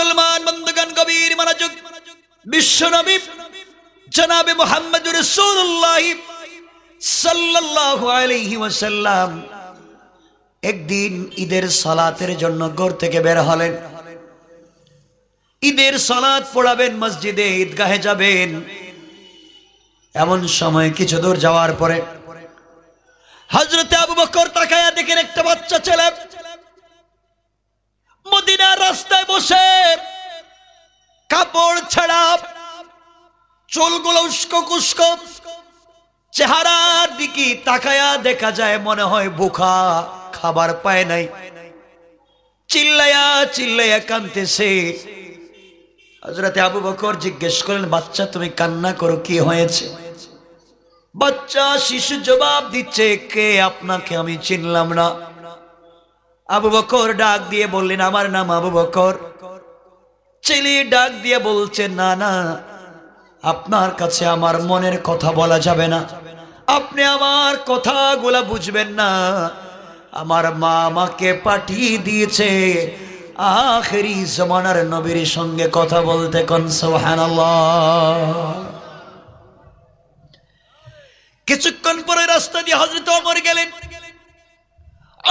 মুসলমান বন্ধুগণ গভীর মনোযোগ। বিশ্বনবী জনাবে মুহাম্মদুর রাসূলুল্লাহ সাল্লাল্লাহু আলাইহি ওয়াসাল্লাম একদিন ঈদের সালাতের জন্য ঘর থেকে বের হলেন। ঈদের সালাত পড়াবেন, মসজিদে ঈদগাহে যাবেন। এমন সময় কিছু দূর যাওয়ার পরে হযরতে আবু বকর তাকায়া দেখেন একটা বাচ্চা ছেলে মদিনার রাস্তায় বসে কাপড় ছাড়া, চুলগুলো উস্কো কুস্কো, চেহারার দিকে তাকায়া দেখা যায় মনে হয় ভুখা, খাবার পায় নাই। চিল্লায়া চিল্লায়া কাঁদতেছে। হযরতে আবু বকর জিজ্ঞেস করলেন, বাচ্চা তুমি কান্না করো, কি হয়েছে? বাচ্চা শিশু জবাব দিচ্ছে, কে আপনাকে আমি চিনলাম না। আবু বকর ডাক দিয়ে বললেন, আমার নাম আবু বকর। ছেলে ডাক দিয়ে বলছে, না না, আপনার কাছে আমার মনের কথা বলা যাবে না, আপনি আমার কথাগুলা বুঝবেন না। আমার মা আমাকে পাঠিয়ে দিয়েছে আখেরি জামানার নবীর সঙ্গে কথা বলতে। কোন সুবহানাল্লাহ। কিছুক্ষণ পরে রাস্তা দিয়ে হযরত ওমর গেলেন।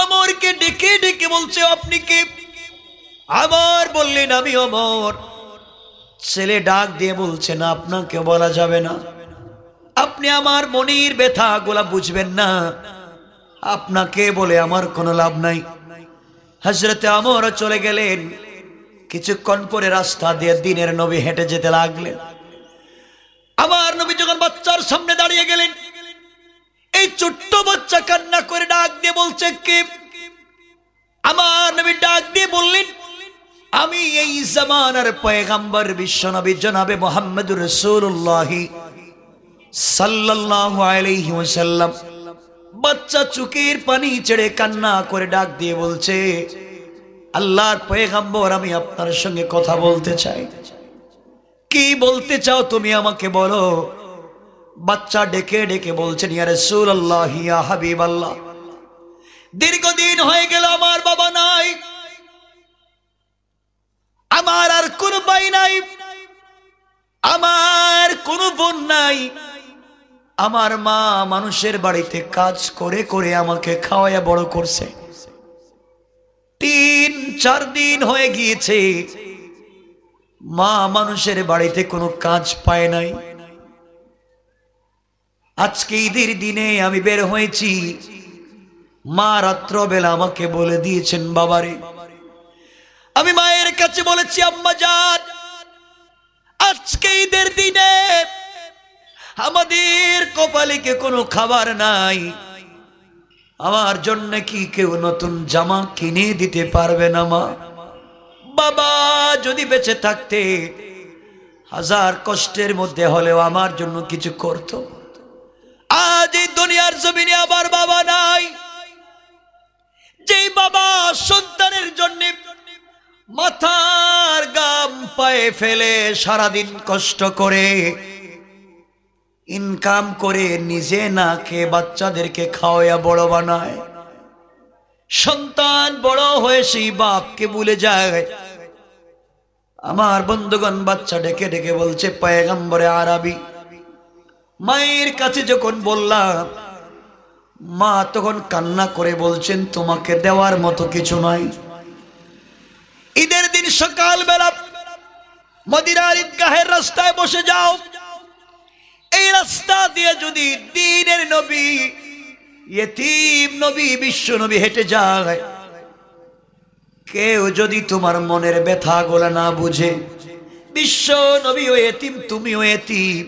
ওমরকে ডেকে ডেকে বলছে, আপনি কে? আবার বললেন, আমি ওমর। ছেলে ডাক দিয়ে বলছে, না, আপনাকে বলা যাবে না, আপনি আমার মনের ব্যথাগুলা বুঝবেন না, আপনাকে বলে আমার কোনো লাভ নাই। হযরতে ওমর চলে গেলেন। কিছুক্ষণ পরে রাস্তা দিয়ে দিনের নবী হেঁটে যেতে লাগলেন। আমার নবী যখন বাচ্চার সামনে দাঁড়িয়ে গেলেন, এই ছোট্ট বাচ্চা কান্না করে ডাক দিয়ে বলছে, কে? আমার নবী ডাক দিয়ে বললেন, আমি এই জামানার পয়গম্বর বিশ্বনবী জনাবে মুহাম্মদুর রাসূলুল্লাহ সাল্লাল্লাহু আলাইহি ওয়াসাল্লাম। বাচ্চা চোখের পানি ছেড়ে কান্না করে ডাক দিয়ে বলছে, আল্লাহর পয়গম্বর, আমি আপনার সঙ্গে কথা বলতে চাই। কি বলতে চাও তুমি, আমাকে বলো। বাচ্চা ডেকে ডেকে বলছেন, ইয়া রাসূলুল্লাহ, ইয়া হাবিবাল্লাহ, দীর্ঘদিন হয়ে গেল আমার বাবা নাই, আমার আর কোনো ভাই নাই, আমার কোনো বোন নাই। আমার মা মানুষের বাড়িতে কাজ করে করে আমাকে খাওয়ায়া বড় করছে। 3-4 দিন হয়ে গিয়েছে মা মানুষের বাড়িতে কোনো কাজ পায় নাই। আজকে ঈদের দিনে আমি বের হয়েছি, মা রাত্রবেলা আমাকে বলে দিয়েছেন, বাবারে। আমি মায়ের কাছে বলেছি, আম্মা জান, আজকে ঈদের দিনে আমাদের কপালে কি কোনো খাবার নাই, আমার জন্য কি কেউ নতুন জামা কিনে দিতে পারবে না? মা, বাবা যদি বেঁচে থাকতে 1000 কষ্টের মধ্যে হলেও আমার জন্য কিছু করত। আজ এই দুনিয়ার জমিনে আবার বাবা নাই। যেই বাবা সন্তানের জন্য মাথার গাম পায়ে ফেলে সারাদিন কষ্ট করে ইনকাম করে নিজে না খেয়ে বাচ্চাদেরকে খাওয়ায়া বড় বানায়, সন্তান বড় হয়ে সেই বাপকে ভুলে যায়। আমার বন্ধুগণ, বাচ্চা ডেকে ডেকে বলছে, পয়গম্বরে আরবি। মায়ের কাছে যখন বললাম, মা তখন কান্না করে বলছেন, তোমাকে দেওয়ার মতো কিছু নাই। ঈদের দিন সকালবেলা মদিনার ঈদগাহের রাস্তায় বসে যাও। এই রাস্তা দিয়ে যদি দ্বীনের নবী, ইয়েতিম নবী, বিশ্ব নবী হেঁটে যায়, কেউ যদি তোমার মনের ব্যথা গোলা না বুঝে, বিশ্ব নবী ও ইয়েতিম, তুমিও ইয়েতিম,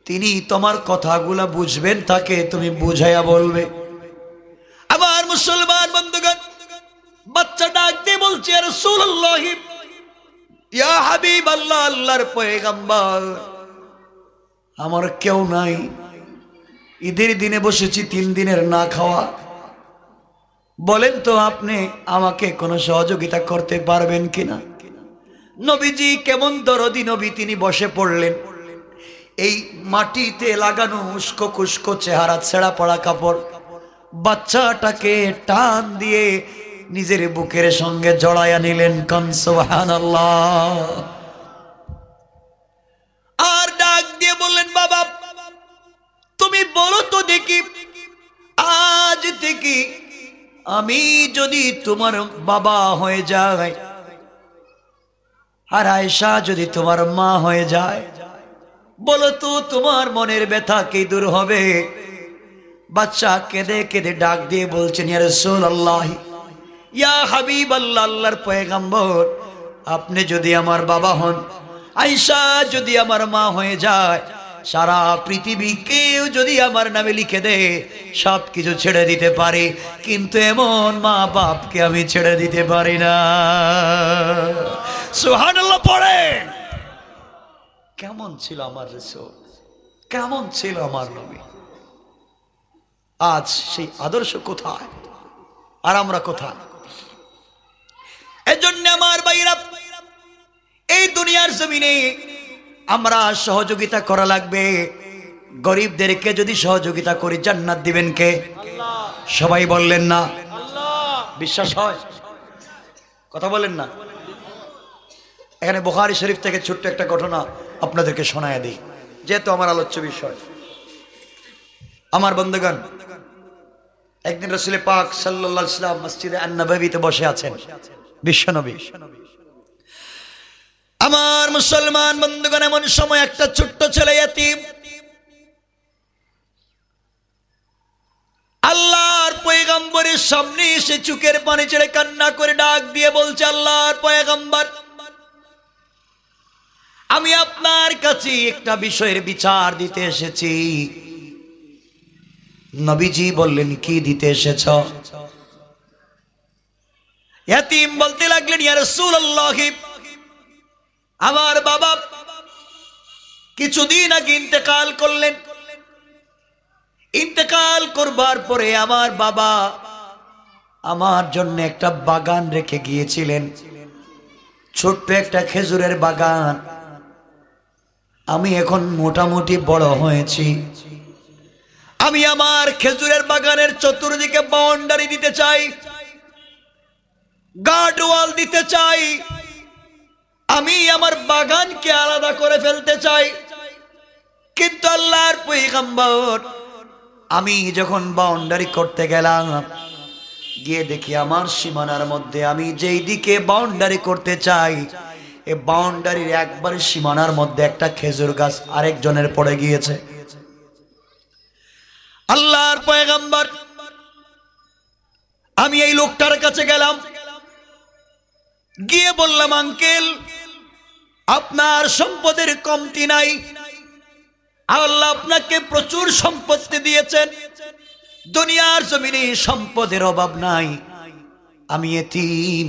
তিনি তোমার কথাগুলা বুঝবেন, তাকে তুমি বুঝাইয়া বলবে। আমার মুসলমান বন্ধুগণ, বাচ্চা ডাক দিয়ে বলছে, ইয়া রাসূলুল্লাহ, ইয়া হাবিবাল্লাহ, আল্লাহর পয়গম্বর, আমার কেউ নাই। ঈদের দিনে বসেছি, 3 দিনের না খাওয়া। বলেন তো আপনি আমাকে কোনো সহযোগিতা করতে পারবেন কিনা? নবীজি কেমন দরদি নবী, তিনি বসে পড়লেন। এই মাটিতে লাগানো উস্কো কুস্কো চেহারা, ছেঁড়া পড়া কাপড়, বাচ্চাটাকে টান দিয়ে নিজের বুকের সঙ্গে জড়াইয়া নিলেন। কোন সুবহানাল্লাহ। আর ডাক দিয়ে বললেন, বাবা তুমি বলো তো দেখি, আজ থেকে আমি যদি তোমার বাবা হয়ে যাই আর আয়েশা যদি তোমার মা হয়ে যায়, বলো তো তোমার মনের ব্যথা কি দূর হবে? বাচ্চা কেঁদে কেঁদে ডাক দিয়ে বলছেন, ইয়া রাসূলুল্লাহ, ইয়া হাবিবাল্লাহ, আল্লাহর পয়গম্বর, আপনি যদি আমার বাবা হন, আয়েশা যদি আমার মা হয়ে যায়, সারা পৃথিবী কেউ যদি আমার নামে লিখে দেয়, সব কিছু ছেড়ে দিতে পারি, কিন্তু এমন মা বাপকে আমি ছেড়ে দিতে পারি না। সুবহানাল্লাহ পড়ে। কেমন ছিল আমার রাসূল, কেমন ছিল আমার নবী। আজ সেই আদর্শ কোথায় আর আমরা কোথায়? এজন্য আমার ভাইরা, এই দুনিয়ার জমিনে আমরা সহযোগিতা করা লাগবে। গরিবদেরকে যদি সহযোগিতা করি, জান্নাত দিবেন কে? আল্লাহ। সবাই বললেন না আল্লাহ। বিশ্বাস হয়? কথা বলেন না। এখানে বুখারী শরীফ থেকে ছোট্ট একটা ঘটনা আপনাদেরকে শোনায়া দিই, যেহেতু আমার আলোচ্য বিষয়। আমার বন্ধুগণ, একদিন রাসূল পাক সাল্লাল্লাহু আলাইহি ওয়াসাল্লাম মসজিদে আন-নববীতে বসে আছেন, বিশ্বনবী। আমার মুসলমান বন্ধুগণ, এমন সময় একটা ছোট্ট ছেলে ইয়াতীম আল্লাহর পয়গম্বরের সামনে এসে চোখের পানি ছেড়ে কান্না করে ডাক দিয়ে বলছে, আল্লাহর পয়গম্বর, আমি আপনার কাছে একটা বিষয়ের বিচার দিতে এসেছি। নবীজি বললেন, কি দিতে এসেছ? ইয়াতীম বলতে লাগলেন, ইয়া রাসূলুল্লাহ, আমার বাবা কিছুদিন আগে ইন্তেকাল করলেন। ইন্তেকাল করবার পরে আমার বাবা আমার জন্য একটা বাগান রেখে গিয়েছিলেন, ছোট্ট একটা খেজুরের বাগান। আমি এখন মোটামুটি বড় হয়েছি, আমি আমার খেজুরের বাগানের চতুর্দিকে বাউন্ডারি দিতে চাই, গার্ড ওয়াল দিতে চাই, আমি আমার বাগানকে আলাদা করে ফেলতে চাই। কিন্তু আল্লাহর পয়গম্বর, আমি যখন বাউন্ডারি করতে গেলাম, গিয়ে দেখি আমার সীমানার মধ্যে আমি যেই দিকে বাউন্ডারি করতে চাই, এই বাউন্ডারির একবার সীমানার মধ্যে একটা খেজুর গাছ আরেকজনের পড়ে গিয়েছে। আল্লাহর পয়গম্বর, আমি এই লোকটার কাছে গেলাম, গিয়ে বললাম, আঙ্কেল, আপনার সম্পদের কমতি নাই, আল্লাহ আপনাকে প্রচুর সম্পত্তি দিয়েছেন, দুনিয়ার জমিনে সম্পদের অভাব নাই, আমি এতিম,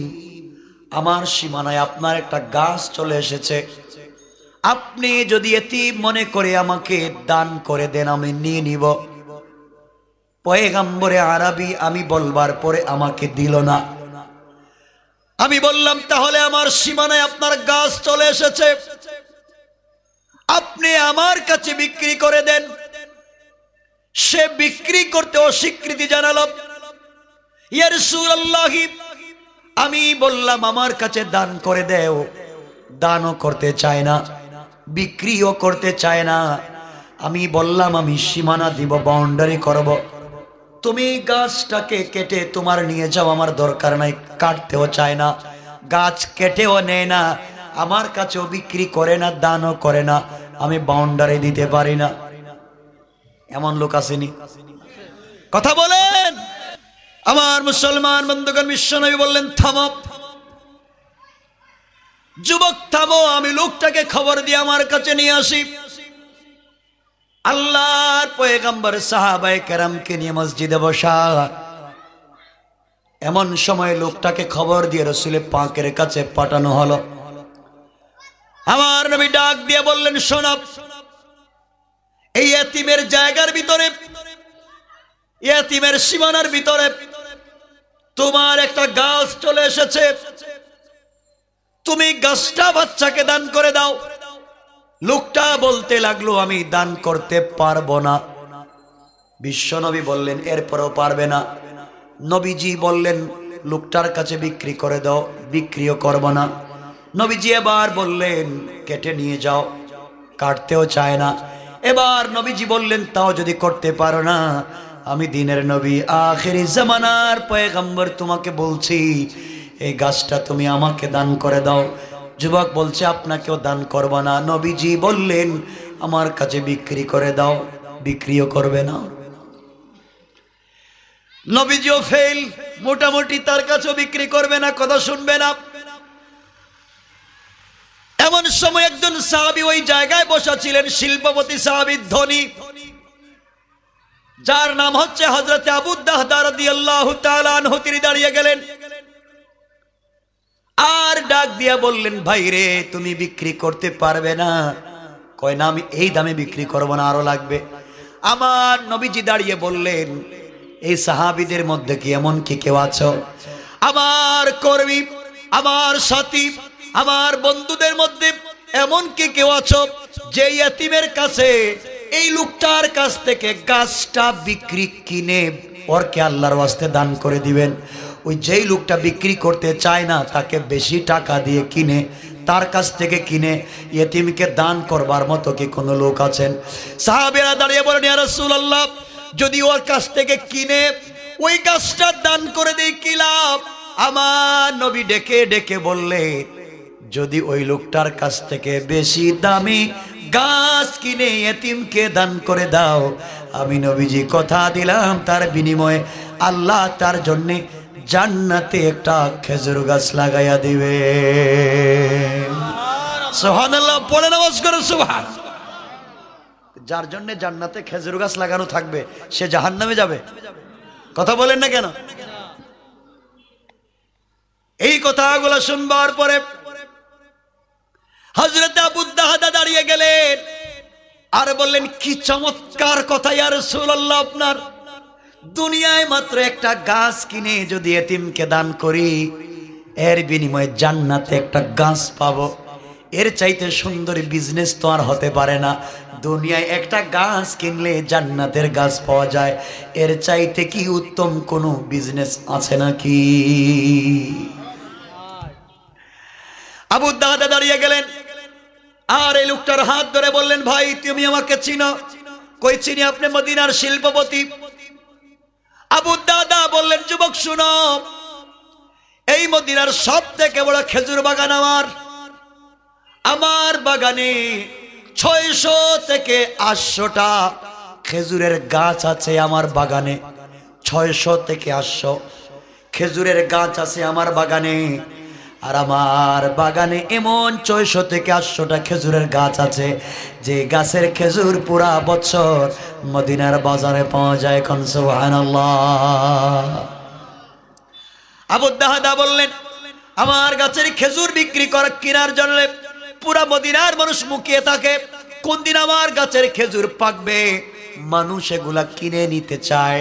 আমার সীমানায় আপনার একটা গাছ চলে এসেছে, আপনি যদি এতিম মনে করে আমাকে দান করে দেন, আমি নিয়ে নিব। পয়গম্বরে আরবি আমি বলবার পরে আমাকে দিল না। আমি বললাম, তাহলে আমার সীমানায় আপনার গাছ চলে এসেছে, আপনি আমার কাছে বিক্রি করে দেন। সে বিক্রি করতে অস্বীকৃতি জানালো। ইয়া রাসূলুল্লাহ, আমি বললাম, আমার কাছে দান করে দেও, দানও করতে চায় না, বিক্রিও করতে চায় না। আমি বললাম, আমি সীমানা দিব, বাউন্ডারি করব, তুমি গাছটাকে কেটে তোমার নিয়ে যাও, আমার দরকার নাই, কাটতেও চায় না, গাছ কেটেও নেয় না, আমার কাছেও বিক্রি করে না, দানও করে না, আমি বাউন্ডারি দিতে পারি না। এমন লোক আসেনি? কথা বলেন। আমার মুসলমান বন্ধুগণ, বিশ্বনবী বললেন, থামো যুবক, থামো, আমি লোকটাকে খবর দিয়ে আমার কাছে নিয়ে আসি। আল্লাহর পয়গম্বর সাহাবায়ে কেরামকে নিয়ে মসজিদে বসা। এমন সময় লোকটাকে খবর দিয়ে রাসূল পাকের কাছে পাঠানো হলো। আমার নবী ডাক দিয়ে বললেন, শোনো, এই এতিমের জায়গার ভিতরে, এতিমের সীমানার ভিতরে তোমার একটা গাছ চলে এসেছে, তুমি গাছটা বাচ্চাকে দান করে দাও। লোকটা বলতে লাগলো, আমি দান করতে পারবো না। বিশ্বনবী বললেন, এরপরেও পারবে না? নবীজি বললেন, লোকটার কাছে বিক্রি করে দাও। বিক্রিও করব না। নবীজি এবার বললেন কেটে নিয়ে যাও। কাটতেও চায় না। এবার নবীজি বললেন তাও যদি করতে পারো না, আমি দিনের নবী আখিরি জামানার পয়গম্বর তোমাকে বলছি এই গাছটা তুমি আমাকে দান করে দাও। যুবক বলছে আপনাকেও দান করব না। নবীজি বললেন আমার কাছে বিক্রি করে দাও। বিক্রিও করবে না। নবীজিও ফেল, মোটামুটি তার কাছেও বিক্রি করবে না, কথা শুনবে না। এমন সময় একজন সাহাবী ওই জায়গায় বসা ছিলেন, শিল্পপতি সাহাবী, ধনী, যার নাম হচ্ছে হযরত আবু দাহদা রাদিয়াল্লাহু তাআলা আনহু। তিনি দাঁড়িয়ে গেলেন আর ডাক দিয়া বললেন ভাই রে তুমি বিক্রি করতে পারবে না? কয় না আমি এই দামে বিক্রি করব না, আরো লাগবে। আমার নবীজি দাঁড়িয়ে বললেন এই সাহাবীদের মধ্যে কি এমন কি কেউ আছো, আমার কর্মী, আমার সাথী, আমার বন্ধুদের মধ্যে এমন কি কেউ আছো যে ইতিমের কাছে এই লোকটার কাছ থেকে গাছটা বিক্রি কিনে ওরকে আল্লাহর ওয়াস্তে দান করে দিবেন? ওই যেই লোকটা বিক্রি করতে চায় না তাকে বেশি টাকা দিয়ে কিনে, তার কাছ থেকে কিনে ইতিমকে দান করবার মতো কি কোনো লোক আছেন? সাহাবীরা দাঁড়িয়ে বলেন ইয়া রাসূলুল্লাহ, যদি ওর কাছ থেকে কিনে ওই গাছটা দান করে দেই কি লাভ? আমার নবী ডেকে ডেকে বললে যদি ওই লোকটার কাছ থেকে বেশি দামি গাছ কিনে ইতিমকে দান করে দাও, আমি নবীজি কথা দিলাম তার বিনিময়ে আল্লাহ তার জন্যে জান্নাতে একটা খেজুর গাছ লাগাইয়া দিবে। সুবহানাল্লাহ, পড়ে নামাজ করে সুবহান। যার জন্য জান্নাতে খেজুর গাছ লাগানো থাকবে সে জাহান্নামে যাবে? কথা বলেন না কেন? এই কথাগুলো শুনবার পরে হযরত আবু দাহদা দাঁড়িয়ে গেলেন আর বললেন কি চমৎকার কথা ইয়া রাসূলুল্লাহ, আপনার দুনিয়ায় মাত্র একটা গাছ কিনে যদি এতিমকে দান করি এর বিনিময়ে জান্নাতে একটা গাছ পাবো, এর চাইতে সুন্দর বিজনেস তো আর হতে পারে না। দুনিয়ায় একটা গাছ কিনলে জান্নাতের গাছ পাওয়া যায়, এর চাইতে কি উত্তম কোনো বিজনেস আছে নাকি? আবু দাহদা দাঁড়িয়ে গেলেন আর এই লোকটার হাত ধরে বললেন ভাই তুমি আমাকে চিনো? কই চিনি, আপনি মদিনার শিল্পপতি। আবু দাহদা বললেন যুবক শুনো, এই মদিনার সব থেকে বড় খেজুর বাগান আমার বাগানে 600 থেকে 800টা খেজুরের গাছ আছে। আমার বাগানে 600 থেকে 800 খেজুরের গাছ আছে আমার বাগানে। আর আমার বাগানে এমন 600 থেকে 800টা খেজুরের গাছ আছে যে গাছের খেজুর পুরা বছর মদিনার বাজারে পাওয়া যায়। কোন সুবহানাল্লাহ। আবু দাহদা বললেন আমার গাছের খেজুর বিক্রি কেনার জন্য পুরা মদিনার মানুষ মুখিয়ে থাকে, কোন দিন আমার গাছের খেজুর পাকবে। মানুষ এগুলা কিনে নিতে চায়।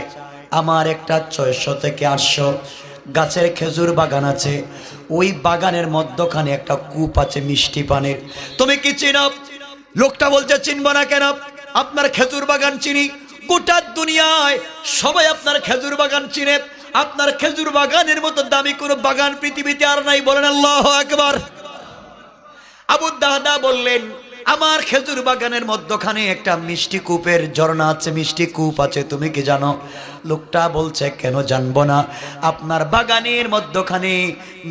আমার একটা 600 থেকে 800 গাছের খেজুর বাগান আছে। ওই বাগানের মধ্যখানে একটা কূপ আছে মিষ্টি পানির। তুমি কি চিনো? লোকটা বলছে চিনব না কেন, আপনার খেজুর বাগান চিনি। গোটা দুনিয়ায় সবাই আপনার খেজুর বাগান চিনে। আপনার খেজুর বাগানের মতো দামি কোনো বাগান পৃথিবীতে আর নাই। বলেন আল্লাহু আকবার। আবু দাহদা বললেন আমার খেজুর বাগানের মধ্যখানে একটা মিষ্টি কূপের ঝর্ণা আছে, মিষ্টি কূপ আছে। তুমি কি জানো? লোকটা বলছে কেন জানবো না, আপনার বাগানের মধ্যখানে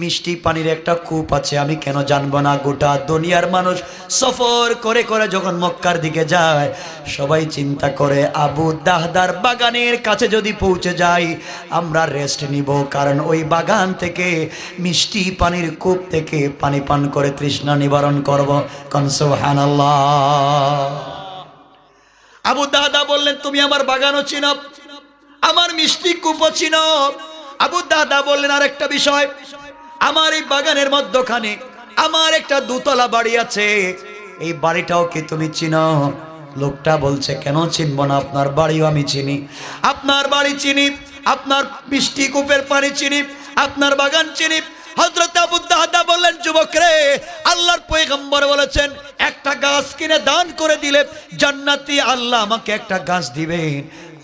মিষ্টি পানির একটা কূপ আছে, আমি কেন জানবো না? গোটা দুনিয়ার মানুষ সফর করে করে যখন মক্কার দিকে যায় সবাই চিন্তা করে আবু দাহদার বাগানের কাছে যদি পৌঁছে যাই আমরা রেস্ট নিব, কারণ ওই বাগান থেকে মিষ্টি পানির কূপ থেকে পানি পান করে তৃষ্ণা নিবারণ করব। কোন সুবহানাল্লাহ। আবু দাহদা বললেন তুমি আমার বাগানও চিনো, আমার মিষ্টি কূপও চিনো। আবু দাহদা বললেন আরেকটা বিষয়, আমার এই বাগানের মধ্যখানে আমার একটা দোতলা বাড়ি আছে, এই বাড়িটাও কি তুমি চিনো? লোকটা বলছে কেন চিনবো না, আপনার বাড়িও আমি চিনি, আপনার বাড়ি চিনি, আপনার মিষ্টি কূপের পানি চিনি, আপনার বাগান চিনি। হযরত আবু দাহদা বললেন যুবক রে, আল্লাহর পয়গম্বর বলেছেন একটা গাছ কিনে দান করে দিলে জান্নাতি আল্লাহ আমাকে একটা গাছ দিবেন।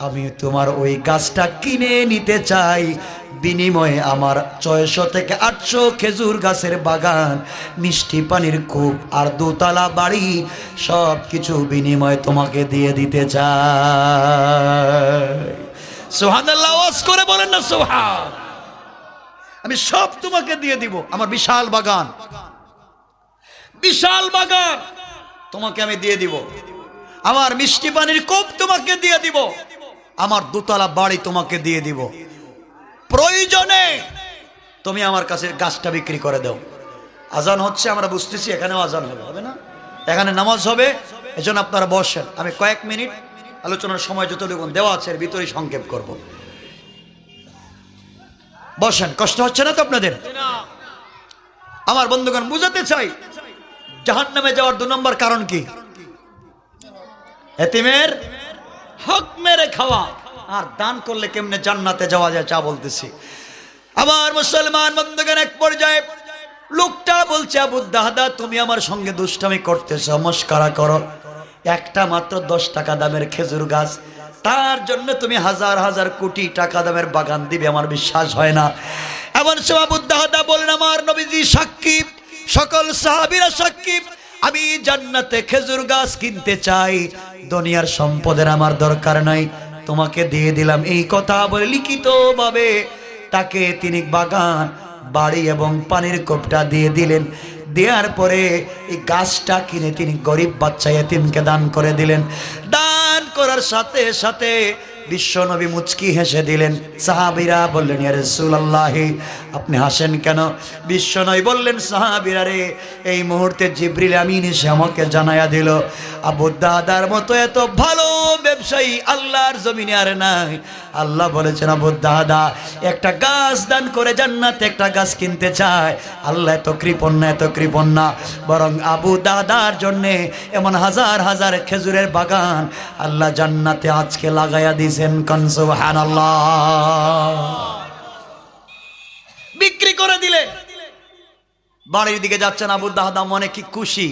আমি তোমার ওই গাছটা কিনে নিতে চাই, বিনিময়ে আমার 600 থেকে 800 খেজুর গাছের বাগান, মিষ্টি পানির কূপ আর দোতলা বাড়ি সব কিছু বিনিময়ে তোমাকে দিয়ে দিতে চাই। সুবহানাল্লাহ, আওয়াজ করে বলেন না সুবহান। আমি সব তোমাকে দিয়ে দিব। আমার বিশাল বাগান, বিশাল বাগান তোমাকে আমি দিয়ে দিব। আমার মিষ্টি পানির কূপ তোমাকে দিয়ে দিব। আমার দোতলা বাড়ি তোমাকে দিয়ে দিব। প্রয়োজনে তুমি আমার কাছে গাছটা বিক্রি করে দাও। আজান হচ্ছে, আমরা বুঝতেছি এখানেও আজান হবে, হবে না? এখানে নামাজ হবে, এজন্য আপনারা বসেন। আমি কয়েক মিনিট আলোচনার সময় যতটুকু দেওয়া আছে এর ভিতরেই সংক্ষেপ করব। বসেন, কষ্ট হচ্ছে না তো আপনাদের? আমার বন্ধুগণ, বুঝাতে চাই জাহান্নামে যাওয়ার 2 নম্বর কারণ কি? এতিমের হক মেরে খাওয়া। আর দান করলে কেমনে জান্নাতে যাওয়া যায় চা বলতেছি। আমার মুসলমান বন্ধুগণ, এক পর্যায়ে লোকটা বলছে, আবু দাহদা তুমি আমার সঙ্গে দুষ্টামি করতেছ, মস্করা করো। একটা মাত্র 10 টাকা দামের খেজুর গাছ, তার জন্য তুমি হাজার হাজার কোটি টাকা দামের বাগান দিবে, আমার বিশ্বাস হয় না। এমন সময় আবু দাহদা বলেন, আমার নবীজি সাক্ষী, সকল সাহাবীরা সাক্ষী, আমি জান্নাতে খেজুর গাছ কিনতে চাই, দুনিয়ার সম্পদের আমার দরকার নাই, তোমাকে দিয়ে দিলাম। এই কথা বলে লিখিত ভাবে তাকে তিনি বাগান, বাড়ি এবং পানির কূপটা দিয়ে দিলেন। দেওয়ার পরে এই গাছটা কিনে তিনি গরিব বাচ্চা এতিমকে দান করে দিলেন। দান করার সাথে সাথে বিশ্বনবী মুচকি হেসে দিলেন। সাহাবীরা বললেন, ইয়া রাসূলুল্লাহ, আপনি হাসেন কেন? বিশ্বনবী বললেন, সাহাবীরা রে, এই মুহূর্তে জিবরিল আমিন এসে আমাকে জানায়া দিল, আবু দাদার মতো এত ভালো ব্যবসায়ী আল্লাহর জমিনে আর নাই। আল্লাহ বলেছেন, আবু দাদা একটা গাছ দান করে জান্নাতে একটা গাছ কিনতে চায়। আল্লাহ এত কৃপণ না, এত কৃপণ না, বরং আবু দাদার জন্যে এমন হাজার হাজার খেজুরের বাগান আল্লাহ জান্নাতে আজকে লাগাইয়া দিয়েছেন। সুবহানাল্লাহ। বিক্রি করে দিলেন। বাড়ির দিকে যাচ্ছেন, আবু দাহদা মনে কি খুশি,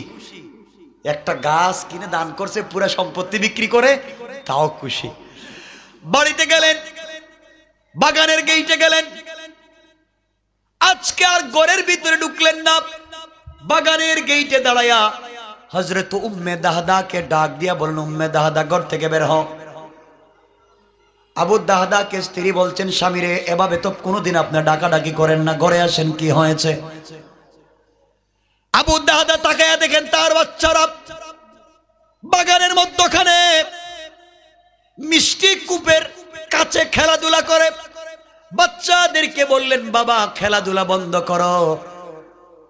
একটা গাছ কিনে দান করছে, পুরো সম্পত্তি বিক্রি করে, তাও খুশি। বাড়িতে গেলেন, বাগানের গেইটে গেলেন। আজকে আর ঘরের ভিতরে ঢুকলেন না, বাগানের গেইটে দাঁড়ায়া হযরত উম্মে দাহদাকে ডাক দিয়া বললেন, উম্মে দাহদা ঘর থেকে বের হও। আবু দাহদাকে স্ত্রী বলছেন, স্বামীরে এভাবে তো কোনোদিন আপনি ডাকাডাকি করেন না, ঘরে আসেন, কি হয়েছে? আবু দাহদা তাকায়া দেখেন তার বাচ্চারা বাগানের মধ্যখানে মিষ্টি কূপের কাছে খেলাধুলা করে। বাচ্চাদেরকে বললেন, বাবা খেলাধুলা বন্ধ করো।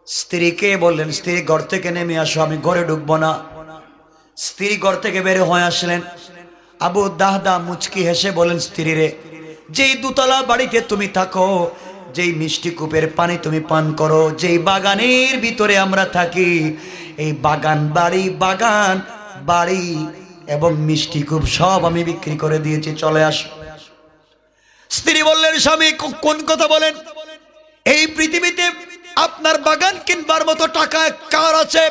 স্ত্রীকে বললেন, স্ত্রী ঘর থেকে নেমে আসো, আমি ঘরে ঢুকবো না। স্ত্রী ঘর থেকে বের হয়ে আসলেন। আবু দাহদা মুচকি হেসে বলেন, স্ত্রীরে, যেই দোতলা বাড়িতে তুমি থাকো, যেই মিষ্টি কূপের পানি তুমি পান করো, যেই বাগানের ভিতরে আমরা থাকি, এই বাগান বাড়ি এবং মিষ্টি কূপ সব আমি বিক্রি করে দিয়েছি, চলে আসো। স্ত্রী বললেন, স্বামী কোন কথা বলেন? এই পৃথিবীতে আপনার বাগান কিনবার মতো টাকা কার আছে?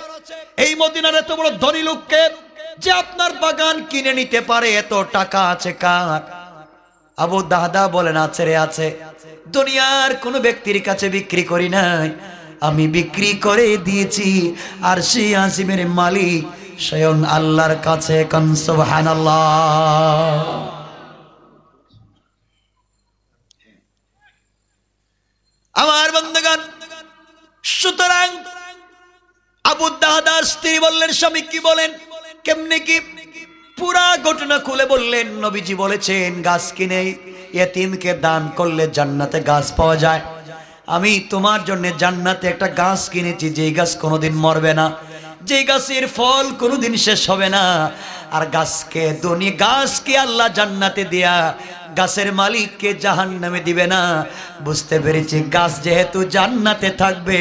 এই মদিনার এত বড় ধনী লোককে যে আপনার বাগান কিনে নিতে পারে, এত টাকা আছে কার? আবু দাহদা বলেন, আছে রে আছে, দুনিয়ার কোন ব্যক্তির কাছে বিক্রি করি নাই, আমি বিক্রি করে দিয়েছি আরশে আজিমের মালিক স্বয়ং আল্লাহর কাছে। কোন সুবহানাল্লাহ। আমার বন্ধুগণ, সুতরাং আবু দাহদার স্ত্রী বললেন, স্বামী কি বলেন, কেমনে কি? পুরা ঘটনা খুলে বললেন। নবীজি বলেছেন, গাছ কিনে ইয়েতিমকে দান করলে জান্নাতে গাছ পাওয়া যায়। আমি তোমার জন্য জান্নাতে একটা গাছ কিনেছি, যেই গাছ কোনোদিন মরবে না, যেই গাছের ফল কোনোদিন শেষ হবে না। আর গাছকে আল্লাহ জান্নাতে দিয়া গাছের মালিককে জাহান্নামে দিবে না। বুঝতে পেরেছি, গাছ যেহেতু জান্নাতে থাকবে,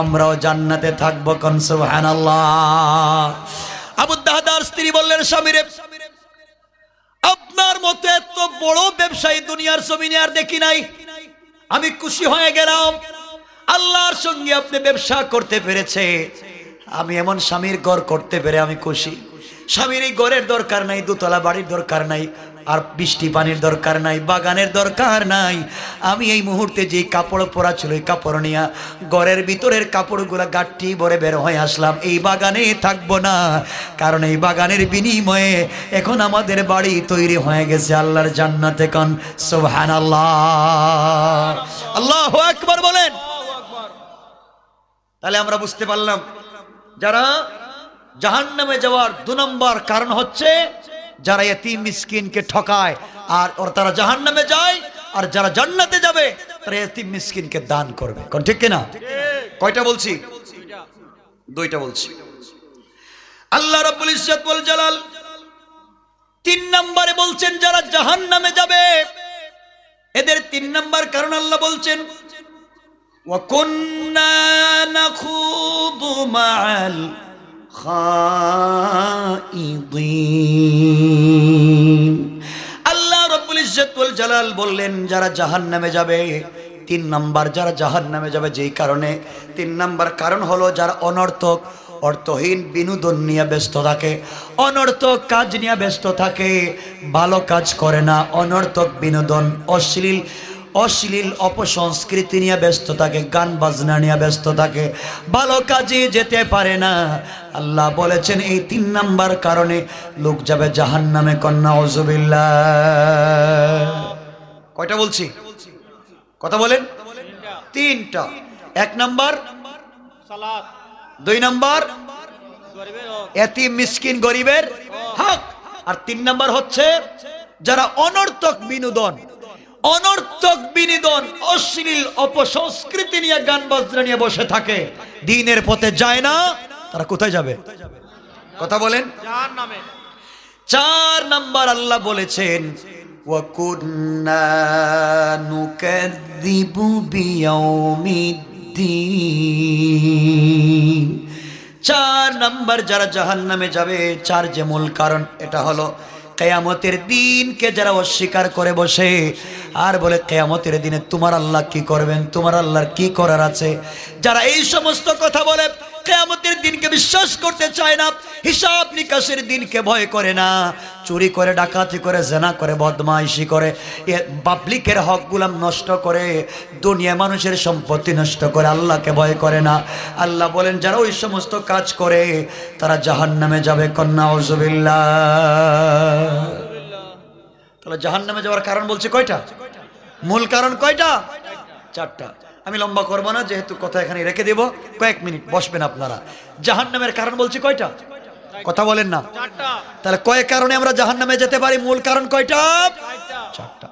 আমরাও জান্নাতে থাকবো। কোন সুবহানাল্লাহ। আবু দাহদার স্ত্রী বললেন, স্বামীরে, আপনার মতো এত বড় ব্যবসায়ী দুনিয়ার জমিনে আর দেখি নাই, আমি খুশি হয়ে গেলাম। আল্লাহর সঙ্গে আপনি ব্যবসা করতে পেরেছে, আমি এমন স্বামীর ঘর করতে পেরে আমি খুশি। স্বামীর এই ঘরের দরকার নাই, দোতলা বাড়ির দরকার নাই, আর বৃষ্টি পানির দরকার নাই, বাগানের দরকার নাই। আমি এই মুহূর্তে যে কাপড় পরা ছিল এই কাপড় নিয়ে ঘরের ভিতরের কাপড়গুলা গাঠি ভরে বের হয়ে আসলাম। এই বাগানে থাকবো না, কারণ এই বাগানের বিনিময়ে এখন আমাদের বাড়ি তৈরি হয়ে গেছে আল্লাহর জান্নাতে। কোন সুবহানাল্লাহ, আল্লাহু আকবার বলেন। তাহলে আমরা বুঝতে পারলাম যারা জাহান্নামে যাওয়ার 2 নম্বর কারণ হচ্ছে যারা এতিম মিসকিনকে ঠকায়, আর তারা জাহান্নামে যায়। আর যারা জান্নাতে যাবে তারা এতিম মিসকিনকে দান করবে। কোন ঠিক কিনা? কয়টা বলছি? 2টা বলছি। আল্লাহ রাব্বুল ইজ্জত ওয়াল জালাল 3 নম্বরে বলছেন যারা জাহান্নামে যাবে এদের 3 নম্বর কারণ আল্লাহ বলছেন ওয়া কুন্না নাখুদু মাআল খাইদিন। আল্লাহ রাব্বুল ইজ্জত ওয়াল জালাল বললেন যারা জাহান্নামে যাবে 3 নম্বর, যারা জাহান্নামে যাবে যেই কারণে 3 নম্বর কারণ হলো যারা অনর্থক অর্থহীন বিনোদন নিয়ে ব্যস্ত থাকে, অনর্থক কাজ নিয়ে ব্যস্ত থাকে, ভালো কাজ করে না, অনর্থক বিনোদন অশ্লীল অপসংস্কৃতি নিয়ে ব্যস্ত থাকে, গান বাজনা নিয়ে ব্যস্ত থাকে, ভালো কাজে যেতে পারে না। আল্লাহ বলেছেন এই 3 নম্বর কারণে লোক যাবে জাহান্নামে। কন্যা নাউযুবিল্লাহ। কয়টা বলছি? কথা বলেন। 3টা। 1 নম্বর সালাত, 2 নম্বর এতিম মিসকিন গরিবের হক, আর 3 নম্বর হচ্ছে যারা অনর্থক বিনোদন অশ্লীল অপসংস্কৃতি নিয়ে গান বাজনা নিয়ে বসে থাকে, দ্বীনের পথে যায় না, তারা কোথায় যাবে? কথা বলেন। জাহান্নামে। 4 নম্বর আল্লাহ বলেছেন ওয়া কুন্না নুকাযযিবু বিয়াউমিদ্দিন। 4 নম্বর যারা জাহান্নামে যাবে 4 যে মূল কারণ এটা হলো কিয়ামতের দিনকে যারা অস্বীকার করে বসে আর বলে কিয়ামতের দিনে তোমার আল্লাহ কি করবেন, তোমার আল্লাহর কি করার আছে। যারা এই সমস্ত কথা বলে কিয়ামতের দিনকে বিশ্বাস করতে চায় না, হিসাব নিকাশের দিনকে ভয় করে না, চুরি করে, ডাকাতি করে, জেনা করে, বদমাইশি করে, পাবলিকের হক গুলাম নষ্ট করে, দুনিয়া মানুষের সম্পত্তি নষ্ট করে, আল্লাহকে ভয় করে না। আল্লাহ বলেন যারা ওই সমস্ত কাজ করে তারা জাহান্নামে যাবে। কন্যা নাউযুবিল্লাহ। তাহলে জাহান্নামে যাওয়ার কারণ বলছে কয়টা? মূল কারণ কয়টা? 4টা। আমি লম্বা করবো না, যেহেতু কথা এখানে রেখে দেব, কয়েক মিনিট বসবেন আপনারা। জাহান্নামের কারণ বলছি কয়টা? কথা বলেন না। তাহলে কয় কারণে আমরা জাহান্নামে যেতে পারি? মূল কারণ কয়টা? 4টা।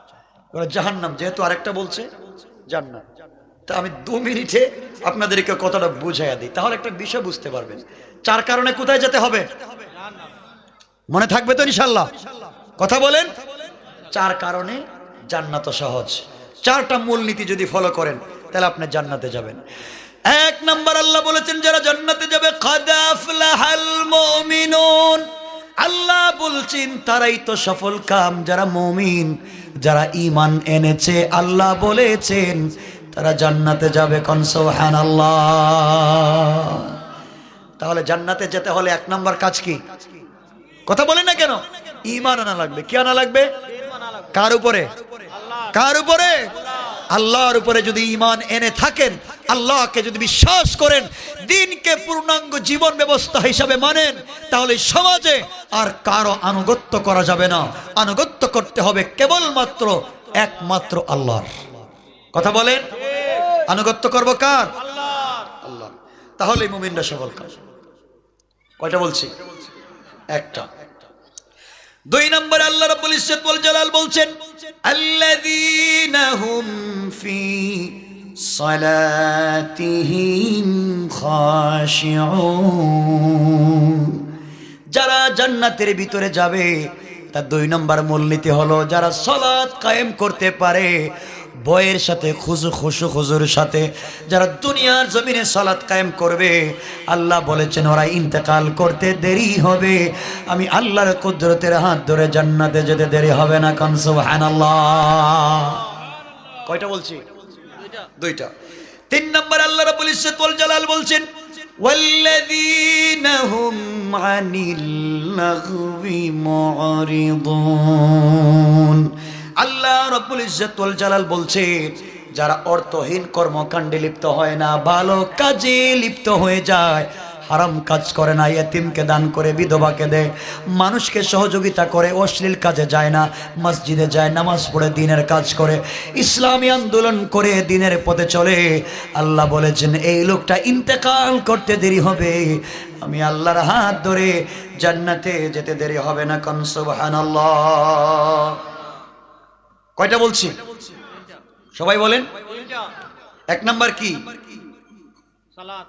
জাহান্নাম যেহেতু আরেকটা বলছে জান্নাত, তা আমি 2 মিনিটে আপনাদেরকে কথাটা বুঝাইয়া দিই, তাহলে একটা বিষয় বুঝতে পারবেন। 4 কারণে কোথায় যেতে হবে? মনে থাকবে তো ইনশাআল্লাহ? কথা বলেন। 4 কারণে জান্নাত সহজ। 4টা মূলনীতি যদি ফলো করেন তাহলে আপনি জান্নাতে যাবেন। 1 নম্বর আল্লাহ বলেছেন যারা জান্নাতে যাবে কাদ আফলাহাল মুমিনুন। আল্লাহ বলছেন তারাই তো সফল কাম যারা মুমিন, যারা ঈমান এনেছে। আল্লাহ বলেছেন তারা জান্নাতে যাবে। কোন সুবহানাল্লাহ। তাহলে জান্নাতে যেতে হলে 1 নম্বর কাজ কি? কথা বলেন না কেন? ঈমান আনা লাগবে। কি আনা লাগবে? কার উপরে? কার উপরে? আল্লাহর উপরে যদি ঈমান এনে থাকেন, আল্লাহকে যদি বিশ্বাস করেন, দ্বীনকে পূর্ণাঙ্গ জীবন ব্যবস্থা হিসাবে মানেন, তাহলে সমাজে আর কারো আনুগত্য করা যাবে না। আনুগত্য করতে হবে কেবলমাত্র একমাত্র আল্লাহর। কথা বলেন। আনুগত্য করব কার? আল্লাহ। তাহলে মুমিনরা সফল কাজ। কয়টা বলছি? 1টা। 2 নম্বরে আল্লাহ রাব্বুল ইজ্জত ওয়াল জালাল বলছেন আল্লাযীনা হুম ফি সালাতিহিম খাশিউন। যারা জান্নাতের ভিতরে যাবে তার 2 নম্বর মূলনীতি হলো যারা সালাত কায়েম করতে পারে বয়ের সাথে, খুশুর সাথে, যারা দুনিয়ার জমিনে সালাত কায়েম করবে, আল্লাহ বলেছেন ওরা ইন্তেকাল করতে দেরি হবে, আমি আল্লাহর কুদরতের হাত ধরে জান্নাতে যেতে দেরি হবে না। কান সুবহানাল্লাহ। কয়টা বলছি? 2টা। 3 নম্বর আল্লাহ রাব্বুল ইজ্জত ওয়াল জালাল বলছেন ওয়াল্লাযীনা হুম আনিল লাগবি মুরিদুন। আল্লাহ রাব্বুল ইজ্জত ওয়াল জালাল বলছে, যারা অর্থহীন কর্মকাণ্ডে লিপ্ত হয় না, ভালো কাজে লিপ্ত হয়ে যায়, হারাম কাজ করে না, ইয়েতিমকে দান করে, বিধবাকে দেয়, মানুষকে সহযোগিতা করে, অশ্লীল কাজে যায় না, মসজিদে যায়, নামাজ পড়ে, দিনের কাজ করে, ইসলামী আন্দোলন করে, দিনের পথে চলে, আল্লাহ বলেছেন এই লোকটা ইন্তেকাল করতে দেরি হবে, আমি আল্লাহর হাত ধরে জান্নাতে যেতে দেরি হবে না। কোন সুবহানাল্লাহ। কয়টা বলছি? সবাই বলেন। এক নাম্বার কি? সালাত।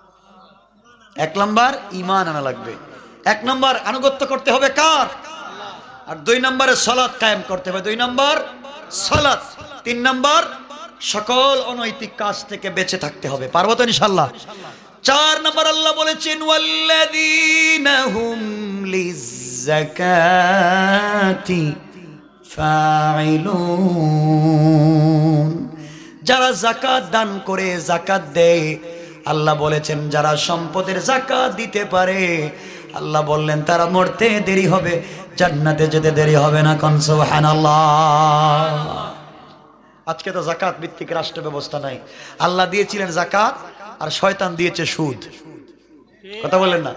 এক নাম্বার ঈমান আনা লাগবে। এক নাম্বার আনুগত্য করতে হবে কার? আর দুই নম্বরে সালাত কায়েম করতে হবে। দুই নাম্বার সালাত। তিন নাম্বার সকল অনৈতিক কাজ থেকে বেঁচে থাকতে হবে। পারবো তো ইনশাআল্লাহ? চার নাম্বার আল্লাহ বলেছেন ওয়াল্লাযীনা হুম লিয-যাকাতি ফাইলুন। যারা যাকাত দান করে, যাকাত দেয়, আল্লাহ বলেছেন যারা সম্পদের যাকাত দিতে পারে, আল্লাহ বললেন তারা মরতে দেরি হবে, জান্নাতে যেতে দেরি হবে না। কোন সুবহানাল্লাহ। আজকে তো যাকাত ভিত্তিক রাষ্ট্র ব্যবস্থা নাই। আল্লাহ দিয়েছিলেন যাকাত আর শয়তান দিয়েছে সুদ। কথা বলেন না?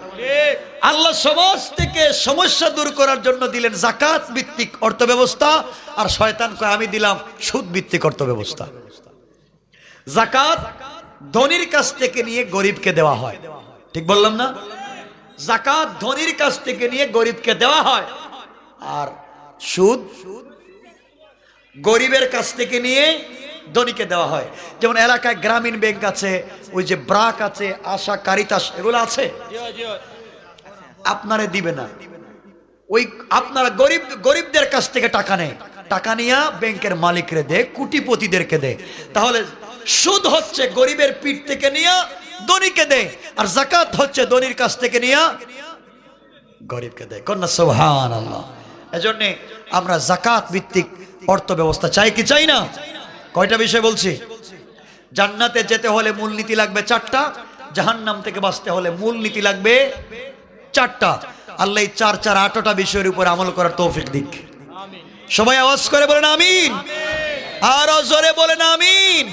আল্লাহ সমাজ থেকে সমস্যা দূর করার জন্য দিলেন যাকাত ভিত্তিক অর্থ ব্যবস্থা, আর শয়তান কয় আমি দিলাম সুদ ভিত্তিক অর্থ ব্যবস্থা। যাকাত ধনীর কাছ থেকে নিয়ে গরিবকে দেওয়া হয়, ঠিক বললাম না? যাকাত ধনীর কাছ থেকে নিয়ে গরিবকে দেওয়া হয়, আর সুদ গরিবের কাছ থেকে নিয়ে ধনীকে দেওয়া হয়। যেমন এলাকায় গ্রামীণ ব্যাংক আছে, ওই যে ব্রাক আছে, আশা, কারিতাস, এগুলো আছে, আপনারে দিবে না। ওই আপনারা গরিবদের কাছ থেকে টাকা নেয়, টাকা নিয়ে ব্যাংকের মালিকরে দেয়, কোটিপতিদেরকে দেয়। তাহলে সুদ হচ্ছে গরিবের পিঠ থেকে নিয়ে ধনীকে দেয়, আর যাকাত হচ্ছে ধনীর কাছ থেকে নিয়ে গরিবকে দেয়। কন্যা সুবহানাল্লাহ। এজন্য আমরা যাকাত ভিত্তিক অর্থ ব্যবস্থা চাই কি চাই না? কয়টা বিষয় বলছি? জান্নাতে যেতে হলে মূলনীতি লাগবে চারটা, জাহান্নাম থেকে বাঁচতে হলে মূলনীতি লাগবে চারটা। আল্লাহ এই 8টা বিষয়ের উপর আমল করার তৌফিক দিক। সবাই আওয়াজ করে বলেন আমিন, আরো জোরে বলেন আমিন।